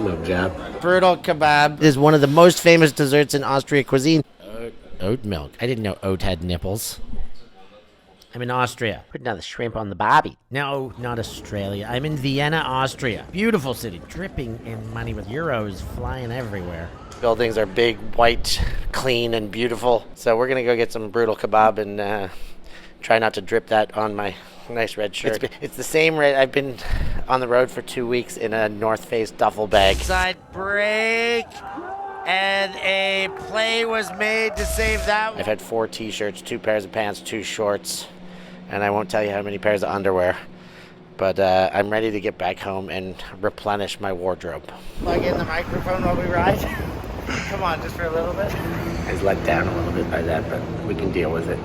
milk job. Brutal kebab is one of the most famous desserts in Austria cuisine. Oat milk. I didn't know oat had nipples. I'm in Austria. Putting down the shrimp on the barbie. No, not Australia. I'm in Vienna, Austria. Beautiful city. Dripping in money with euros flying everywhere. Buildings are big, white, clean, and beautiful. So we're going to go get some brutal kebab and try not to drip that on my nice red shirt. It's the same red. I've been on the road for 2 weeks in a North Face duffel bag. Side break. And a play was made to save that. I've had 4 t-shirts, 2 pairs of pants, 2 shorts, and I won't tell you how many pairs of underwear. But I'm ready to get back home and replenish my wardrobe. Plug in the microphone while we ride. Come on, just for a little bit. I was let down a little bit by that, but we can deal with it.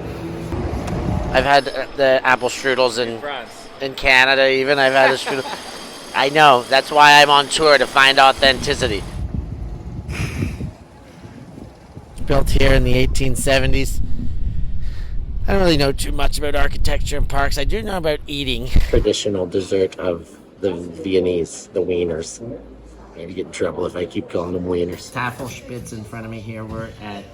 I've had the apple strudels in Canada even. I've had the strudel. I know, that's why I'm on tour, to find authenticity. Built here in the 1870s. I don't really know too much about architecture and parks. I do know about eating. Traditional dessert of the Viennese, the Wieners. I'm going to get in trouble if I keep calling them Wieners. Tafelspitz in front of me here. We're at...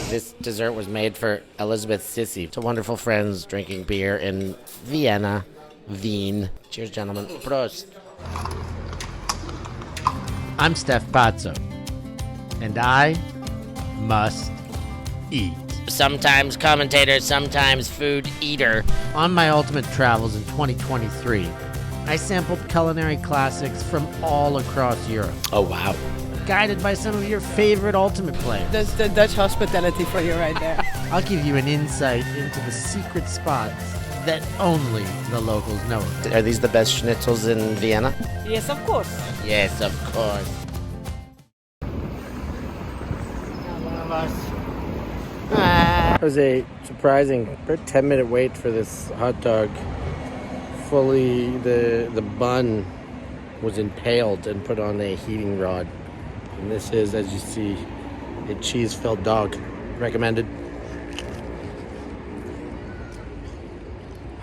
This dessert was made for Elizabeth Sissy. It's wonderful friends drinking beer in Vienna, Wien. Cheers, gentlemen. Prost. I'm Stef Pazzo. And I must eat. Sometimes commentator, sometimes food eater. On my ultimate travels in 2023, I sampled culinary classics from all across Europe. Oh, wow. Guided by some of your favorite ultimate players. That's the Dutch hospitality for you right there. I'll give you an insight into the secret spots that only the locals know. Are these the best schnitzels in Vienna? Yes, of course. Yes, of course. It was a surprising, about 10-minute wait for this hot dog. Fully, the bun was impaled and put on a heating rod. And this is, as you see, a cheese-filled dog. Recommended.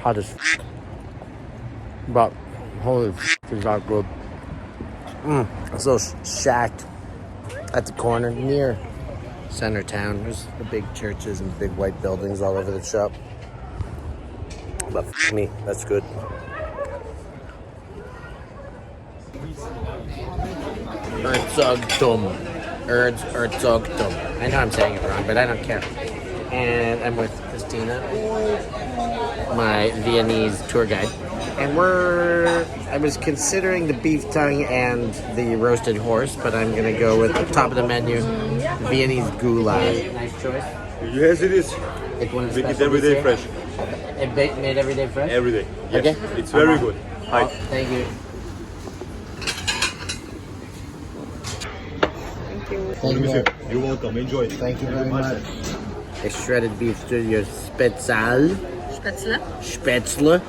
Hot as f***. But, holy f***, is that good. This little shack at the corner near center town. There's the big churches and big white buildings all over the shop. But f*** me, that's good. Erzogtum. Erzogtum. I know I'm saying it wrong, but I don't care. And I'm with Christina, my Viennese tour guide. And I was considering the beef tongue and the roasted horse, but I'm going to go with the top of the menu, Viennese Goulash. Nice choice. Yes, it is. Like one of the Make it every day fresh. Made every day fresh? Every day. Yes. Okay. It's very good. Hi. Oh, thank you. Thank you. You're welcome. Enjoy. Thank you very much. A shredded beef studio Spätzle. Spätzle.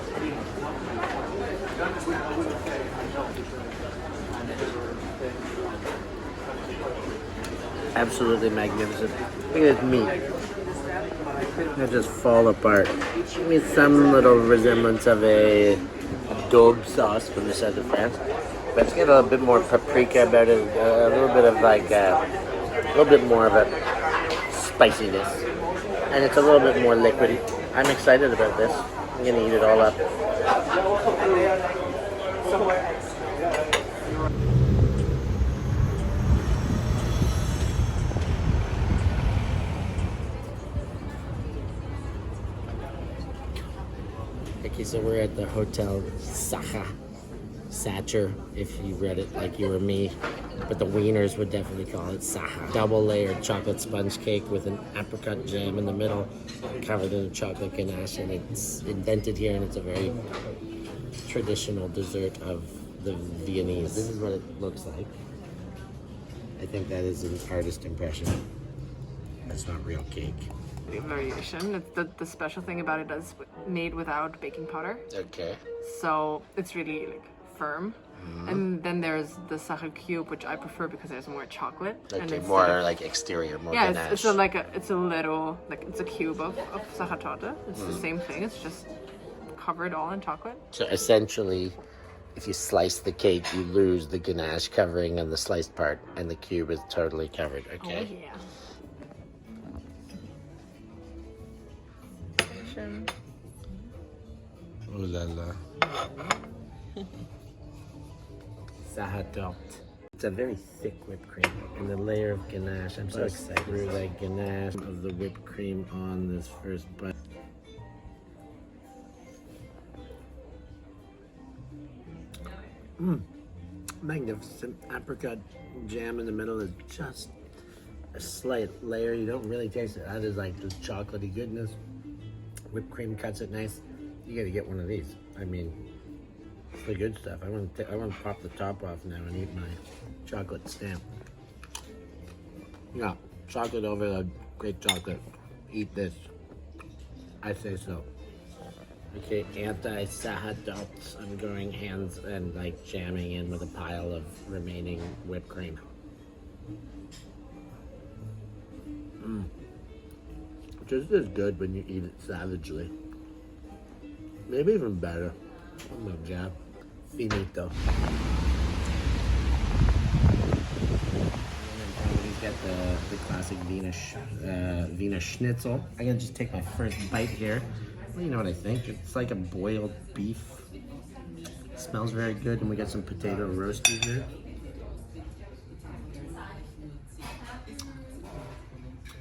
Absolutely magnificent. Look at this meat. It'll just fall apart. Give me some little resemblance of a daube sauce from the south of France. But it's got a little bit more paprika about it, a little bit of a little bit more of a spiciness. And it's a little bit more liquidy. I'm excited about this. I'm gonna eat it all up. Okay, so we're at the Hotel Sacher, if you read it like you were me. But the Wieners would definitely call it Sacher. Double layered chocolate sponge cake with an apricot jam in the middle, covered in a chocolate ganache, and it's invented here, and it's a very traditional dessert of the Viennese. This is what it looks like. I think that is an artist impression. That's not real cake. Variation. It's the special thing about it is made without baking powder. Okay. So it's really like firm. And then there's the Sacher cube, which I prefer because there's more chocolate. Okay, and more like exterior, more ganache. It's a cube of Sachertorte. It's the same thing. It's just covered all in chocolate. So essentially, if you slice the cake, you lose the ganache covering on the sliced part, and the cube is totally covered. Okay. Oh, yeah. Ooh la la. Sachertorte. It's a very thick whipped cream and the layer of ganache. I'm so excited through that ganache of the whipped cream on this first bite. Magnificent. Apricot jam in the middle is just a slight layer. You don't really taste it. That is like the chocolatey goodness. Whipped cream cuts it nice. You gotta get one of these. I mean, it's the good stuff. I want to pop the top off now and eat my chocolate stamp. Yeah, chocolate overload, great chocolate. Eat this. I say so. Okay, anti-Sachertorte. I'm going hands and like jamming in with a pile of remaining whipped cream. Just as good when you eat it savagely. Maybe even better. Oh my god. Finito. He's got the classic Wiener Schnitzel. I'm gonna just take my first bite here. Well, you know what I think? It's like a boiled beef. It smells very good, and we got some potato roasty here.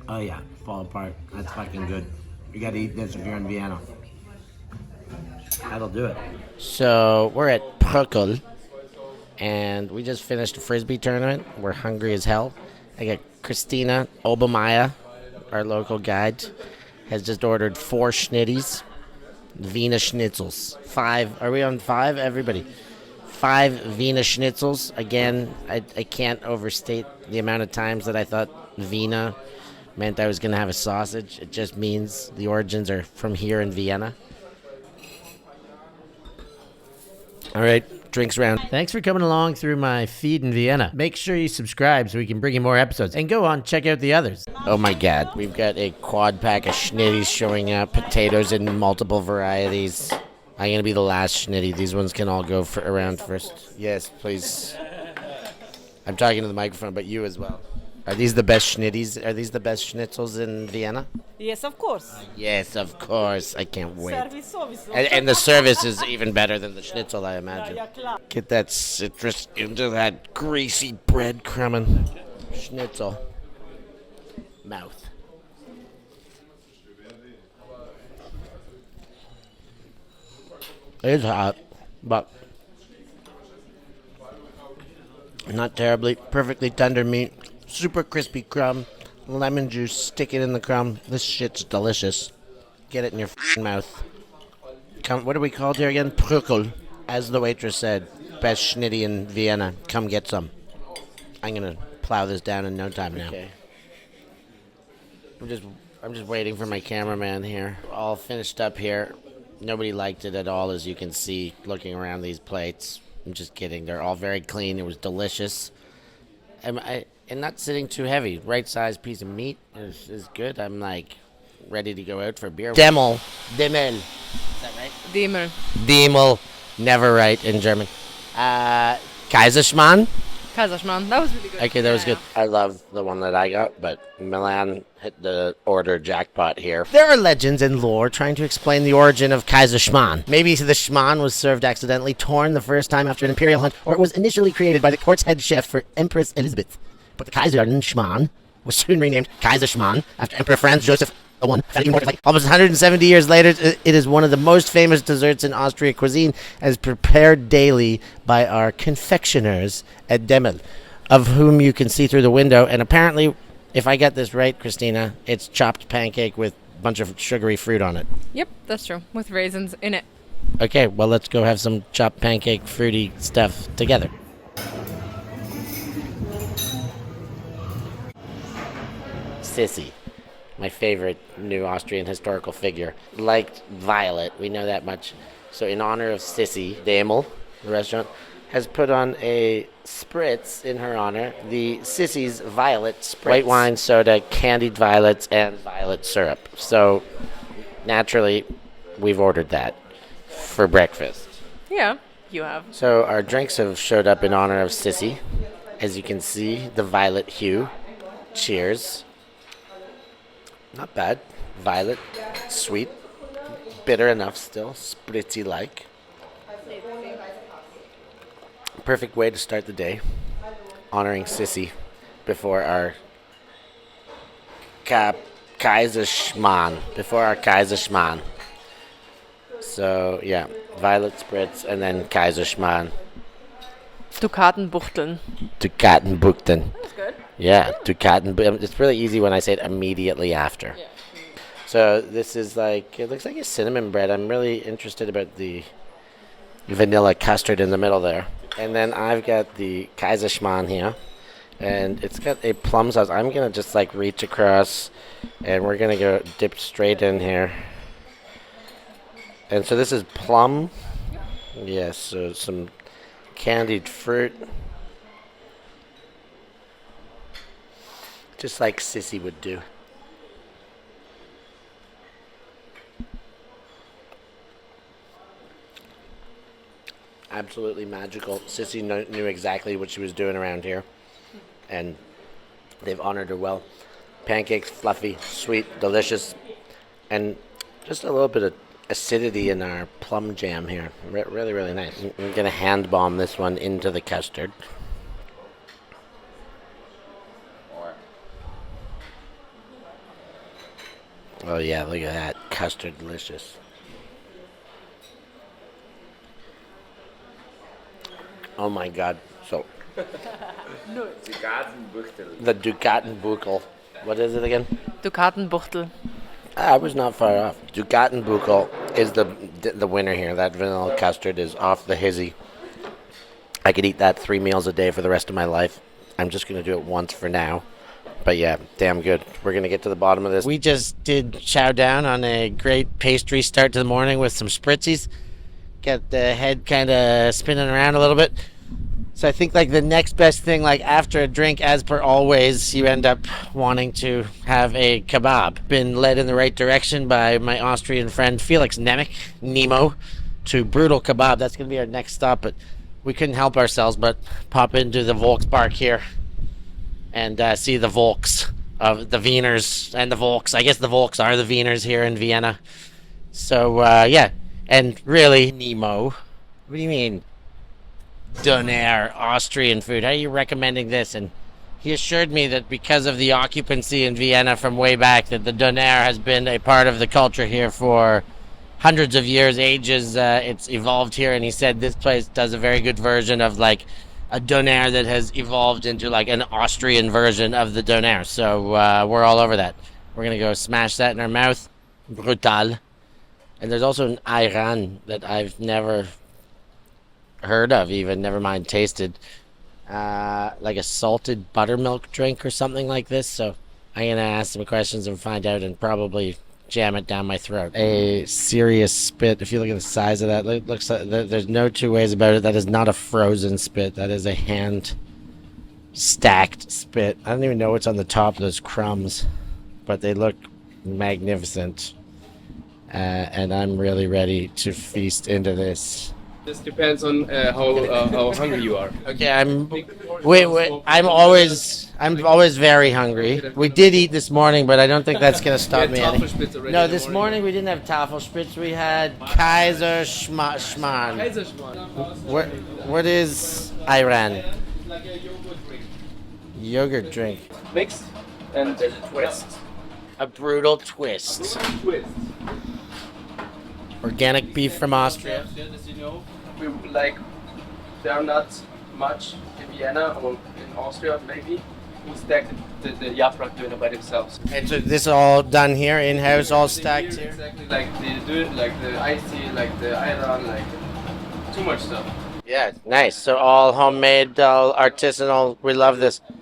Oh yeah, fall apart. That's fucking good. You gotta eat this if you're in Vienna. That'll do it. So we're at Prökel, and we just finished a frisbee tournament. We're hungry as hell. I got Christina Obermeyer, our local guide, has just ordered 4 schnitties, Wiener Schnitzels. 5. Are we on 5? Everybody. 5 Wiener Schnitzels. Again, I can't overstate the amount of times that I thought Wiener meant I was going to have a sausage. It just means the origins are from here in Vienna. All right, drinks round. Thanks for coming along through my feed in Vienna. Make sure you subscribe so we can bring you more episodes. And go on, check out the others. Oh my god, we've got a quad pack of schnitties showing up. Potatoes in multiple varieties. I'm going to be the last schnitty. These ones can all go around first. Yes, please. I'm talking to the microphone, but you as well. Are these the best schnitties? Are these the best schnitzels in Vienna? Yes, of course. Yes, of course. I can't wait. Service, obviously. And the service is even better than the schnitzel, I imagine. Yeah, klar. Get that citrus into that greasy breadcrumbing schnitzel. Mouth. It's hot, but not terribly. Perfectly tender meat. Super crispy crumb. Lemon juice. Stick it in the crumb. This shit's delicious. Get it in your mouth. Come, what are we called here again? Prökel. As the waitress said, best schnitty in Vienna. Come get some. I'm gonna plow this down in no time now. Okay. I'm just waiting for my cameraman here. All finished up here. Nobody liked it at all, as you can see, looking around these plates. I'm just kidding. They're all very clean. It was delicious. And not sitting too heavy. Right sized piece of meat is good. I'm like ready to go out for beer. Demel. Is that right? Demel. Never right in German. Kaiserschmarrn. Kaiserschmarrn. That was really good. Okay, that was good. I love the one that I got, but Milan hit the order jackpot here. There are legends and lore trying to explain the origin of Kaiserschmarrn. Maybe the schmarrn was served accidentally, torn the first time after an imperial hunt, or it was initially created by the court's head chef for Empress Elizabeth. But the Kaiserschmarrn was soon renamed Kaiserschmarrn after Emperor Franz Joseph I. Almost 170 years later, it is one of the most famous desserts in Austria cuisine, as prepared daily by our confectioners at Demel, of whom you can see through the window. And apparently, if I get this right, Christina, it's chopped pancake with a bunch of sugary fruit on it. Yep, that's true. With raisins in it. Okay, well, let's go have some chopped pancake fruity stuff together. Sissy, my favorite new Austrian historical figure, liked Violet. We know that much. So in honor of Sissy, Demel, the restaurant, has put on a spritz in her honor, the Sissy's Violet Spritz. White wine, soda, candied violets, and violet syrup. So naturally, we've ordered that for breakfast. Yeah. you have. So our drinks have showed up in honor of Sissy. As you can see, the violet hue. Cheers. Not bad. Violet, sweet, bitter enough still, spritzy like. Perfect way to start the day, honoring Sissy before our Kaiserschmarrn. So yeah, violet spritz and then Kaiserschmarrn. Dukatenbuchteln. Dukatenbuchteln. That's good. Yeah, Dukaten. It's really easy when I say it immediately after. Yeah. So this is like, it looks like a cinnamon bread. I'm really interested about the vanilla custard in the middle there. And then I've got the Kaiserschmarrn here. And it's got a plum sauce. I'm going to just like reach across and we're going to go dip straight in here. And so this is plum. Yes, so some candied fruit. Just like Sissy would do. Absolutely magical. Sissy knew exactly what she was doing around here. And they've honored her well. Pancakes, fluffy, sweet, delicious. And just a little bit of acidity in our plum jam here. Really, really nice. I'm going to hand bomb this one into the custard. Oh yeah, look at that. Custard delicious. Oh my god. So the Dukatenbuchtel. What is it again? Dukatenbuchtel. I was not far off. Dukatenbuchtel is the winner here. That vanilla custard is off the hizzy. I could eat that 3 meals a day for the rest of my life. I'm just going to do it once for now. But yeah, damn good. We're going to get to the bottom of this. We just did chow down on a great pastry start to the morning with some spritzies. Got the head kind of spinning around a little bit. So I think like the next best thing, like after a drink, as per always, you end up wanting to have a kebab. Been led in the right direction by my Austrian friend Felix Nemo, to Brutal Kebab. That's going to be our next stop, but we couldn't help ourselves but pop into the Volkspark here and see the Volks of the Wieners and the Volks. I guess the Volks are the Wieners here in Vienna. So yeah, and really, Nemo, what do you mean? Doner, Austrian food. How are you recommending this? And he assured me that because of the occupancy in Vienna from way back, that the doner has been a part of the culture here for hundreds of years, ages. It's evolved here, and he said this place does a very good version of like a doner that has evolved into like an Austrian version of the doner. So we're all over that. We're gonna go smash that in our mouth. Brutal. And there's also an ayran that I've never heard of, even never mind tasted, like a salted buttermilk drink or something like this. So I'm gonna ask some questions and find out and probably jam it down my throat. A serious spit. If you look at the size of that, it looks like there's no two ways about it. That is not a frozen spit. That is a hand stacked spit. I don't even know what's on the top of those crumbs, but they look magnificent, and I'm really ready to feast into this. This depends on how hungry you are. Okay, I'm always very hungry. We did eat this morning, but I don't think that's gonna stop me. Tafelspitz already No, in the this morning we didn't have Tafelspitz. We had Kaiserschmarrn. Kaiserschmarrn. What is Iran? Like a yogurt drink. Yogurt drink. Mixed and there's a twist. A brutal twist. Twist. Organic beef from Austria. As you know, we like there are not much in Vienna or in Austria maybe who stack the Yaprak doner by themselves. And so this is all done here, in-house, all stacked here? Exactly, like they do it, like the icy, like the ayran, like too much stuff. Yeah, nice. So all homemade, all artisanal. We love this. Of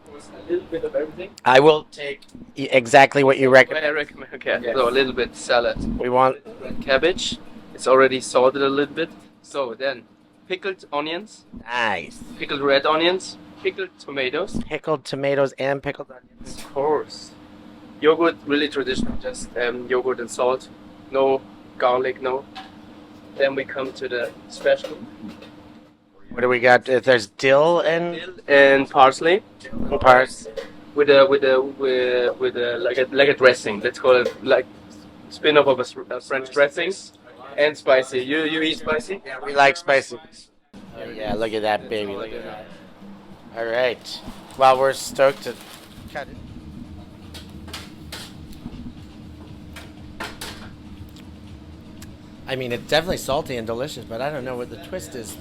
course, a little bit of everything. I will take exactly what you recommend. I recommend. Okay, so a little bit salad. We want Red cabbage. It's already salted a little bit. So then, pickled onions, nice. pickled red onions, pickled tomatoes. Pickled tomatoes and pickled onions. Of course. Yogurt, really traditional, just yogurt and salt. No garlic, no. Then we come to the special What do we got? There's dill and and parsley parts. with a like a dressing. Let's call it like spin-off of a French dressing and spicy. You eat spicy? We like spicy. Oh, yeah, look at that, baby. Look at that. All right. Well, we're stoked to cut it. I mean, it's definitely salty and delicious, but I don't know what the twist is.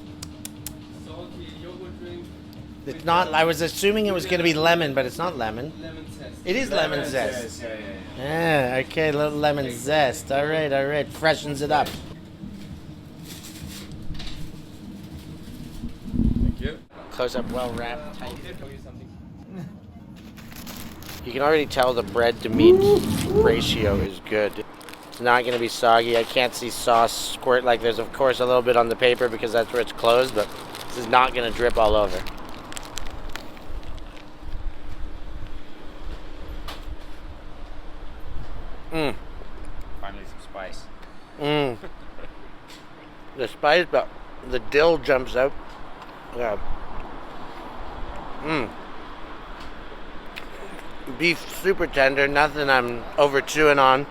It's not. I was assuming it was going to be lemon, but it's not lemon. It is lemon zest. Yeah, okay, a little lemon zest. All right. Freshens it up. Thank you. Close up, well wrapped, tight. You can already tell the bread to meat ratio is good. It's not going to be soggy. I can't see sauce squirt like there's, of course, a little bit on the paper because that's where it's closed, but this is not going to drip all over. Finally some spice. The spice, but the dill jumps out. Yeah. Beef super tender, nothing I'm over chewing on.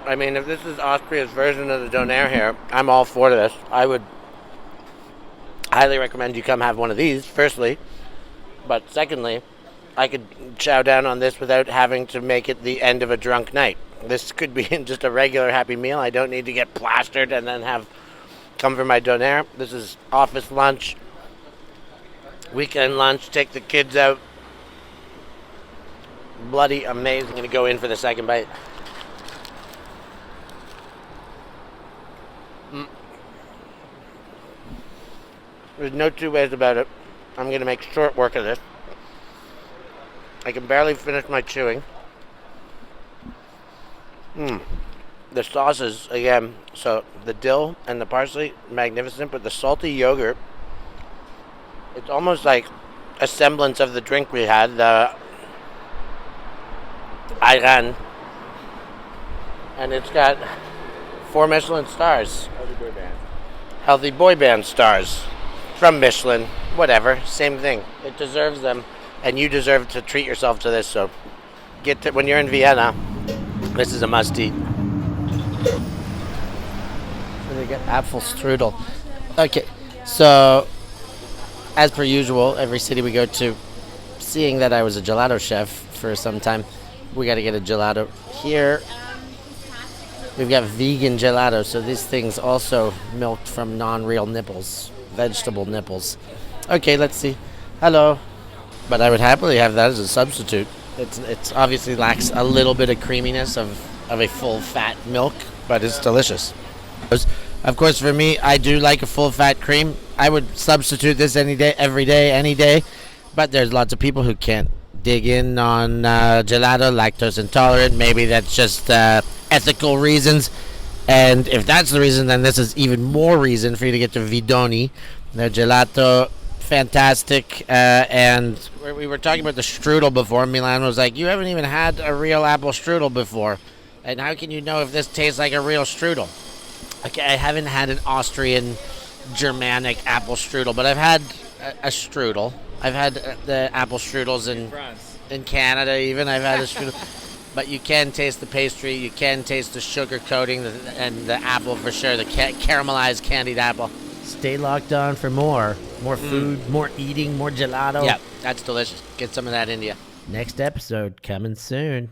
I mean, if this is Austria's version of the doner here, I'm all for this. I would highly recommend you come have one of these, firstly. But secondly, I could chow down on this without having to make it the end of a drunk night. This could be just a regular happy meal. I don't need to get plastered and then come for my doner. This is office lunch, weekend lunch, take the kids out. Bloody amazing. I'm going to go in for the second bite. There's no two ways about it. I'm going to make short work of this. I can barely finish my chewing. The sauces, again, so the dill and the parsley, magnificent, but the salty yogurt, it's almost like a semblance of the drink we had, the Ayran. And it's got 4 Michelin stars. Healthy boy band stars. From Michelin, whatever, same thing. It deserves them, and you deserve to treat yourself to this. So, when you're in Vienna, this is a must-eat. So they got apple strudel. Okay, so as per usual, every city we go to, seeing that I was a gelato chef for some time, we got to get a gelato here. We've got vegan gelato, so these things also milked from non-real nipples. Vegetable nipples. Okay, let's see. Hello. But I would happily have that as a substitute. It's obviously lacks a little bit of creaminess of a full fat milk, but it's delicious. Of course, for me, I do like a full fat cream. I would substitute this any day, every day, any day. But there's lots of people who can't dig in on gelato, lactose intolerant. Maybe that's just ethical reasons. And if that's the reason, then this is even more reason for you to get to Vidoni. The gelato, fantastic. And we were talking about the strudel before. Milan was like, you haven't even had a real apple strudel before. And how can you know if this tastes like a real strudel? Okay, I haven't had an Austrian Germanic apple strudel, but I've had a strudel. I've had the apple strudels in Canada even. I've had a strudel. But you can taste the pastry, you can taste the sugar coating, and the apple for sure, the caramelized candied apple. Stay locked on for more food, more eating, more gelato. Yeah, that's delicious. Get some of that in you. Next episode coming soon.